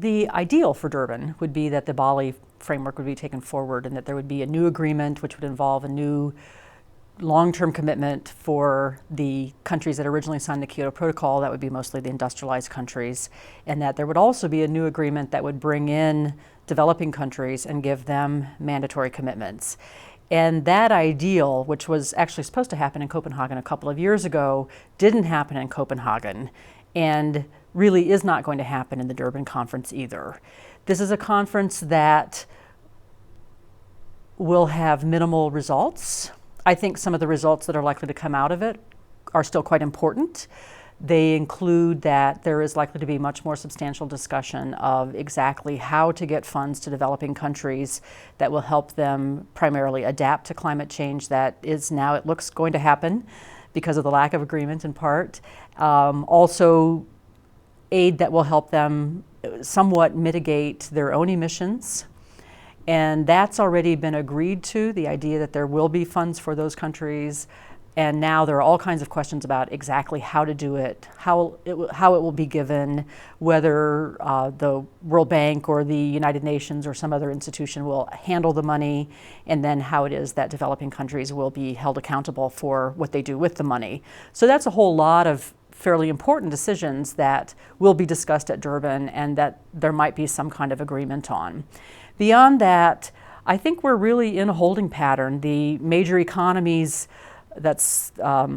the ideal for Durban would be that the Bali framework would be taken forward and that there would be a new agreement which would involve a new long-term commitment for the countries that originally signed the Kyoto Protocol. That would be mostly the industrialized countries, and that there would also be a new agreement that would bring in developing countries and give them mandatory commitments. And that ideal, which was actually supposed to happen in Copenhagen a couple of years ago, didn't happen in Copenhagen and really is not going to happen in the Durban conference either. This is a conference that will have minimal results. I think some of the results that are likely to come out of it are still quite important. They include that there is likely to be much more substantial discussion of exactly how to get funds to developing countries that will help them primarily adapt to climate change that is now, it looks, going to happen because of the lack of agreement in part. Also, aid that will help them somewhat mitigate their own emissions. And that's already been agreed to, the idea that there will be funds for those countries. And now there are all kinds of questions about exactly how to do it, how it will be given, whether the World Bank or the United Nations or some other institution will handle the money, and then how it is that developing countries will be held accountable for what they do with the money. So that's a whole lot of fairly important decisions that will be discussed at Durban and that there might be some kind of agreement on. Beyond that, I think we're really in a holding pattern. The major economies, that's a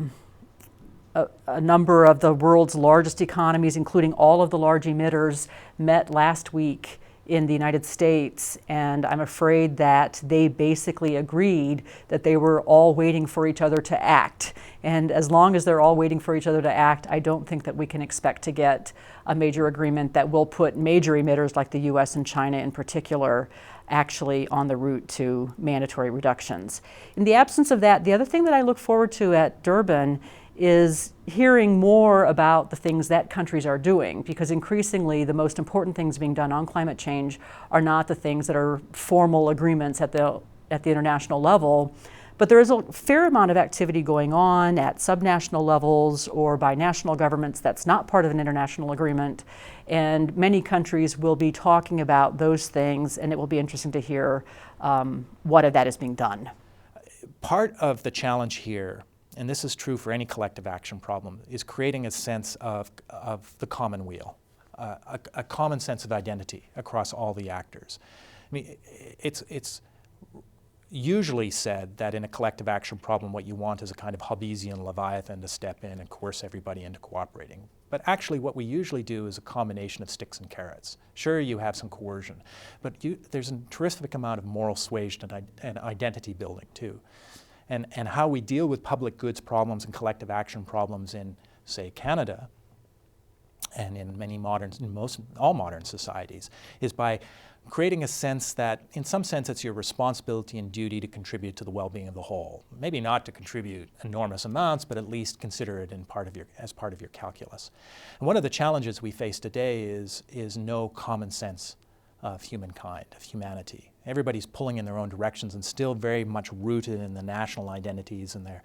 number of the world's largest economies, including all of the large emitters, met last week in the United States, and I'm afraid that they basically agreed that they were all waiting for each other to act. And as long as they're all waiting for each other to act, I don't think that we can expect to get a major agreement that will put major emitters like the US and China in particular actually on the route to mandatory reductions. In the absence of that, the other thing that I look forward to at Durban is hearing more about the things that countries are doing, because increasingly the most important things being done on climate change are not the things that are formal agreements at the international level, but there is a fair amount of activity going on at subnational levels or by national governments that's not part of an international agreement, and many countries will be talking about those things, and it will be interesting to hear what of that is being done. Part of the challenge here, and this is true for any collective action problem, is creating a sense of the common wheel, a common sense of identity across all the actors. I mean, it's usually said that in a collective action problem what you want is a kind of Hobbesian Leviathan to step in and coerce everybody into cooperating. But actually what we usually do is a combination of sticks and carrots. Sure, you have some coercion, but there's a terrific amount of moral suasion and identity building too. And how we deal with public goods problems and collective action problems in, say, Canada, and in all modern societies, is by creating a sense that, in some sense, it's your responsibility and duty to contribute to the well-being of the whole. Maybe not to contribute enormous amounts, but at least consider it as part of your calculus. And one of the challenges we face today is no common sense of humankind, of humanity. Everybody's pulling in their own directions and still very much rooted in the national identities and their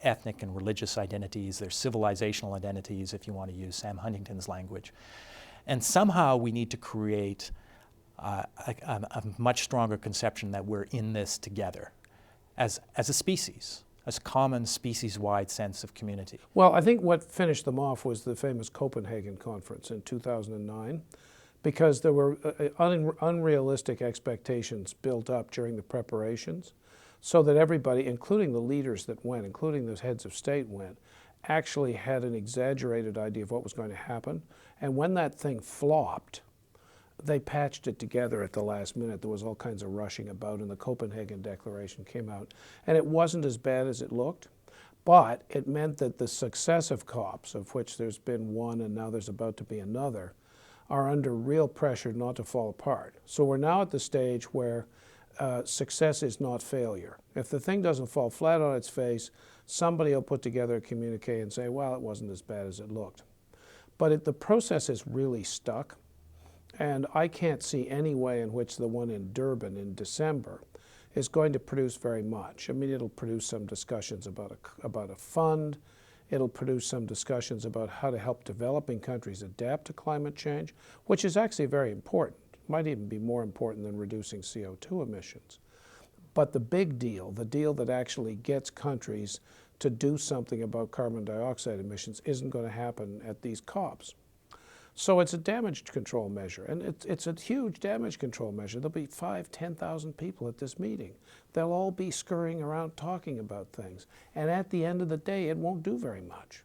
ethnic and religious identities, their civilizational identities, if you want to use Sam Huntington's language. And somehow we need to create a much stronger conception that we're in this together as a species, as a common species-wide sense of community. Well, I think what finished them off was the famous Copenhagen conference in 2009, because there were unrealistic expectations built up during the preparations, so that everybody, including the leaders that went, including the heads of state went, actually had an exaggerated idea of what was going to happen. And when that thing flopped, they patched it together at the last minute. There was all kinds of rushing about, and the Copenhagen Declaration came out. And it wasn't as bad as it looked, but it meant that the successive COPs, of which there's been one and now there's about to be another, are under real pressure not to fall apart. So we're now at the stage where success is not failure. If the thing doesn't fall flat on its face, somebody will put together a communique and say, well, it wasn't as bad as it looked. But the process is really stuck. And I can't see any way in which the one in Durban in December is going to produce very much. I mean, it'll produce some discussions about a fund. It'll produce some discussions about how to help developing countries adapt to climate change, which is actually very important. Might even be more important than reducing CO2 emissions. But the big deal, the deal that actually gets countries to do something about carbon dioxide emissions, isn't going to happen at these COPs. So it's a damage control measure, and it's a huge damage control measure. There'll be 5,000, 10,000 people at this meeting. They'll all be scurrying around talking about things. And at the end of the day, it won't do very much.